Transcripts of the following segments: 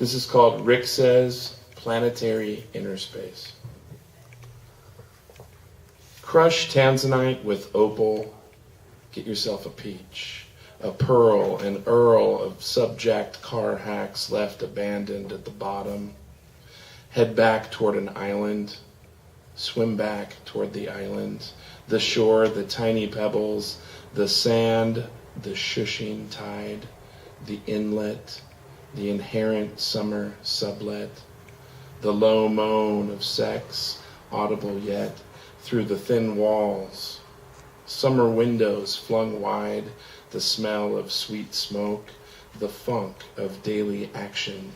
This is called Rick Says Planetary Inner Space. Crush tanzanite with opal, get yourself a peach, a pearl, an earl of subject car hacks left abandoned at the bottom. Head back toward an island, swim back toward the island, the shore, the tiny pebbles, the sand, the shushing tide, the inlet, the inherent summer sublet, the low moan of sex, audible yet, through the thin walls, summer windows flung wide, the smell of sweet smoke, the funk of daily action,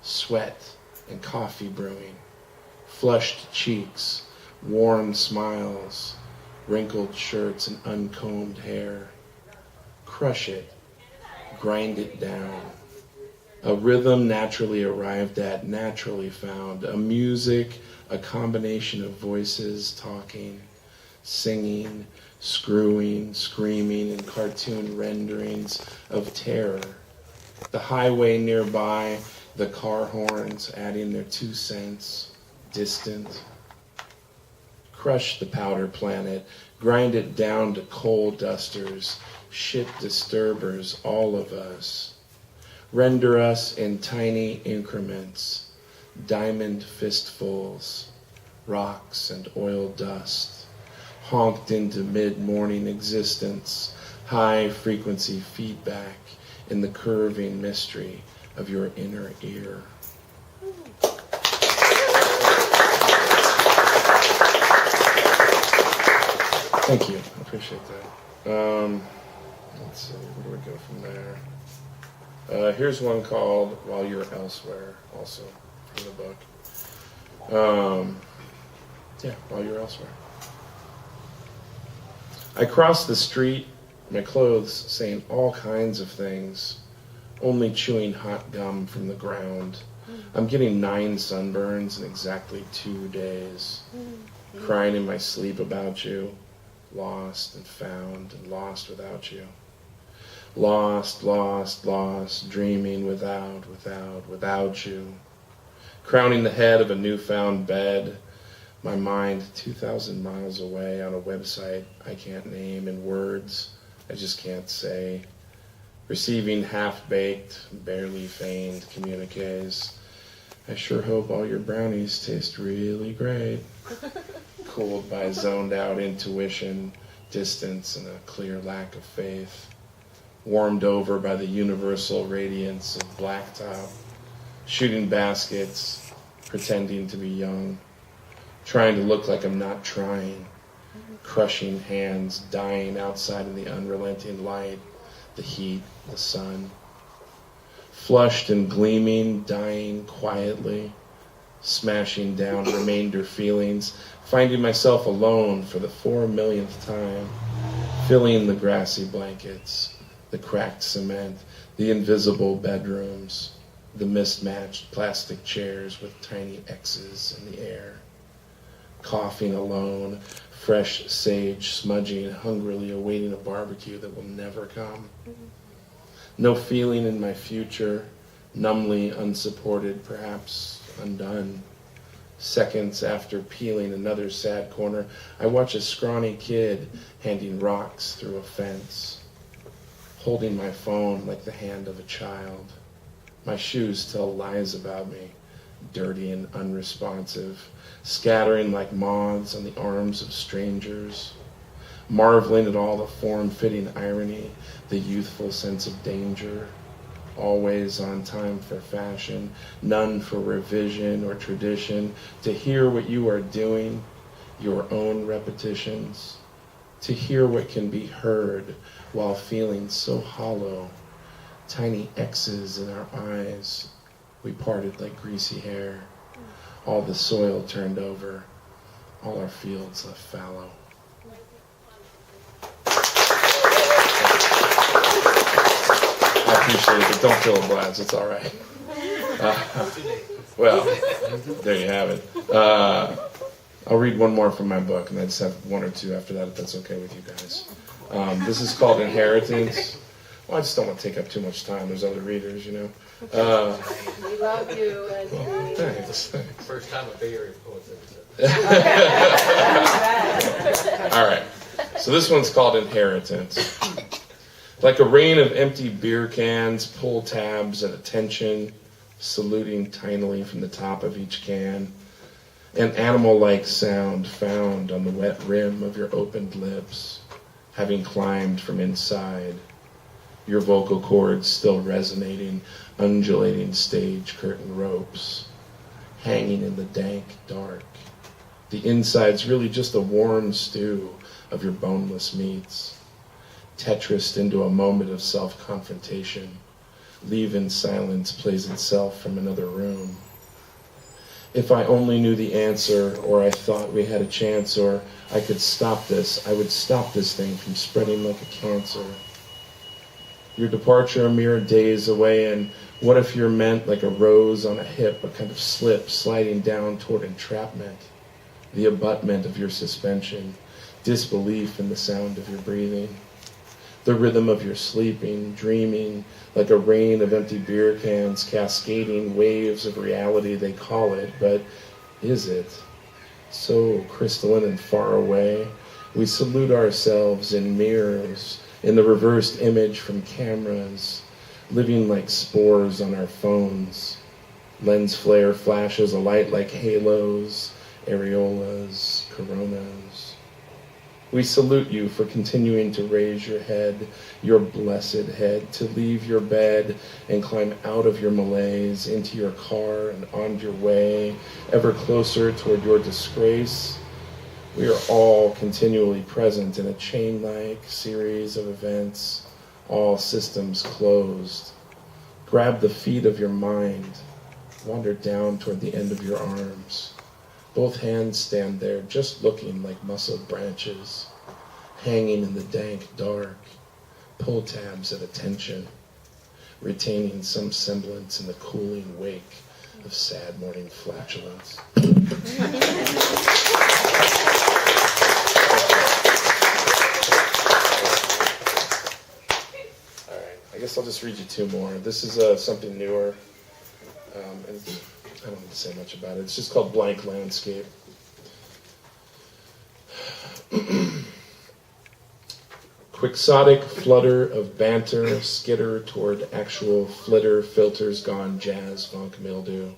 sweat and coffee brewing, flushed cheeks, warm smiles, wrinkled shirts and uncombed hair. Crush it, grind it down. A rhythm naturally arrived at, naturally found. A music, a combination of voices talking, singing, screwing, screaming, and cartoon renderings of terror. The highway nearby, the car horns adding their 2 cents, distant. Crush the powder planet, grind it down to coal dusters, shit disturbers, all of us. Render us in tiny increments, diamond fistfuls, rocks and oil dust, honked into mid-morning existence, high-frequency feedback in the curving mystery of your inner ear. Thank you. I appreciate that. Let's see, where do we go from there? Here's one called While You're Elsewhere, also from the book. While You're Elsewhere. I cross the street, my clothes saying all kinds of things, only chewing hot gum from the ground. I'm getting 9 sunburns in exactly 2 days, crying in my sleep about you, lost and found and lost without you. Lost, lost, lost, dreaming without you. Crowning the head of a newfound bed, my mind 2,000 miles away on a website I can't name, in words I just can't say. Receiving half-baked, barely feigned communiques. I sure hope all your brownies taste really great. Cooled by zoned-out intuition, distance, and a clear lack of faith. Warmed over by the universal radiance of blacktop, shooting baskets, pretending to be young, trying to look like I'm not trying, crushing hands, dying outside in the unrelenting light, the heat, the sun, flushed and gleaming, dying quietly, smashing down remainder feelings, finding myself alone for the 4 millionth time, filling the grassy blankets, the cracked cement, the invisible bedrooms, the mismatched plastic chairs with tiny X's in the air. Coughing alone, fresh sage smudging, hungrily awaiting a barbecue that will never come. No feeling in my future, numbly unsupported, perhaps undone. Seconds after peeling another sad corner, I watch a scrawny kid handing rocks through a fence. Holding my phone like the hand of a child. My shoes tell lies about me, dirty and unresponsive, scattering like moths on the arms of strangers, marveling at all the form-fitting irony, the youthful sense of danger, always on time for fashion, none for revision or tradition, to hear what you are doing, your own repetitions, to hear what can be heard while feeling so hollow, tiny X's in our eyes, we parted like greasy hair, all the soil turned over, all our fields left fallow. I appreciate it, but don't fill the glass, it's all right. Well, there you have it. I'll read one more from my book, and I just have 1 or 2 after that, if that's okay with you guys. This is called Inheritance. Well, I just don't want to take up too much time. There's other readers, you know. We love you. Well, thanks. First time a Bay Area poet ever said. All right. So this one's called Inheritance. Like a rain of empty beer cans, pull tabs at attention, saluting tinily from the top of each can. An animal-like sound found on the wet rim of your opened lips, having climbed from inside. Your vocal cords still resonating, undulating stage curtain ropes, hanging in the dank dark. The inside's really just a warm stew of your boneless meats, tetrised into a moment of self-confrontation. Leave-in silence plays itself from another room. If I only knew the answer, or I thought we had a chance, or I could stop this, I would stop this thing from spreading like a cancer. Your departure a mere days away, and what if you're meant like a rose on a hip, a kind of slip sliding down toward entrapment, the abutment of your suspension, disbelief in the sound of your breathing, the rhythm of your sleeping, dreaming, like a rain of empty beer cans, cascading waves of reality they call it, but is it? So crystalline and far away, we salute ourselves in mirrors, in the reversed image from cameras, living like spores on our phones. Lens flare flashes alight like halos, areolas, coronas. We salute you for continuing to raise your head, your blessed head, to leave your bed and climb out of your malaise into your car and on your way, ever closer toward your disgrace. We are all continually present in a chain-like series of events, all systems closed. Grab the feet of your mind, wander down toward the end of your arms. Both hands stand there, just looking like muscled branches, hanging in the dank dark, pull tabs at attention, retaining some semblance in the cooling wake of sad morning flatulence. All right, I guess I'll just read you two more. This is something newer, and I don't need to say much about it. It's just called Blank Landscape. Quixotic flutter of banter, skitter toward actual flitter, filters gone jazz, funk, mildew.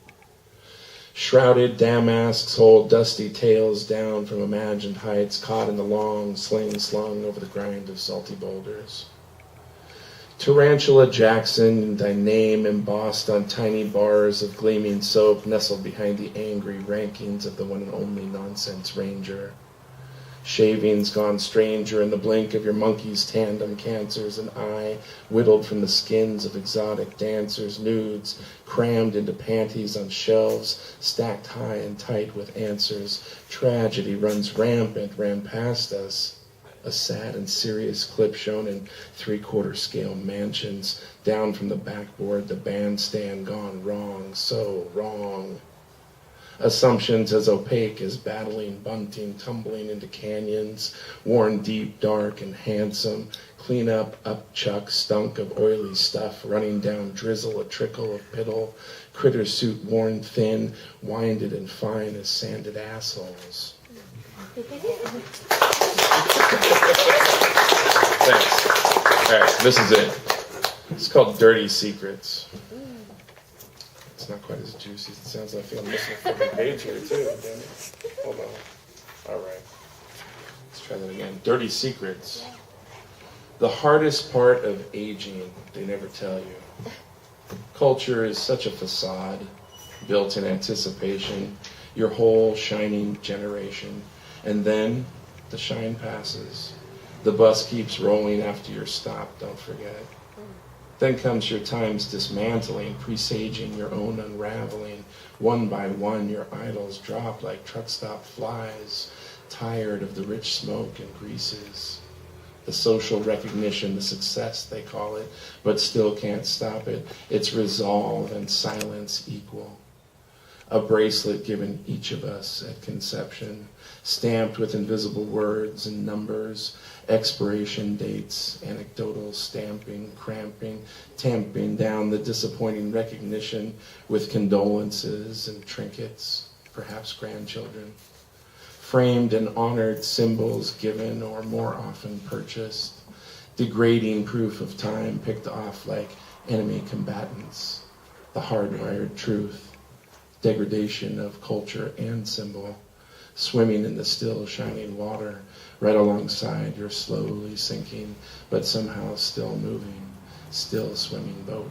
Shrouded damasks hold dusty tails down from imagined heights, caught in the long sling slung over the grind of salty boulders. Tarantula Jackson, thy name embossed on tiny bars of gleaming soap, nestled behind the angry rankings of the one and only nonsense ranger. Shavings gone stranger in the blink of your monkey's tandem cancers, an eye whittled from the skins of exotic dancers, nudes crammed into panties on shelves, stacked high and tight with answers. Tragedy runs rampant, ran past us. A sad and serious clip shown in 3/4 scale mansions. Down from the backboard, the bandstand gone wrong, so wrong. Assumptions as opaque as battling bunting, tumbling into canyons, worn deep, dark, and handsome. Clean up, upchuck, stunk of oily stuff, running down drizzle, a trickle of piddle. Critter suit worn thin, winded and fine as sanded assholes. Thanks. All right, this is it. It's called Dirty Secrets. It's not quite as juicy as it sounds. I feel I'm missing a fucking page here, too. Damn it. Hold on. All right. Let's try that again. Dirty Secrets. The hardest part of aging, they never tell you. Culture is such a facade, built in anticipation, your whole shining generation. And then the shine passes. The bus keeps rolling after your stop, don't forget. Then comes your time's dismantling, presaging your own unraveling. One by one, your idols drop like truck stop flies, tired of the rich smoke and greases. The social recognition, the success they call it, but still can't stop it. It's resolve and silence equal. a bracelet given each of us at conception, stamped with invisible words and numbers, expiration dates, anecdotal stamping, cramping, tamping down the disappointing recognition with condolences and trinkets, perhaps grandchildren. Framed and honored symbols given or more often purchased, degrading proof of time picked off like enemy combatants, the hardwired truth, degradation of culture and symbol, swimming in the still shining water right alongside your slowly sinking but somehow still moving, still swimming boat.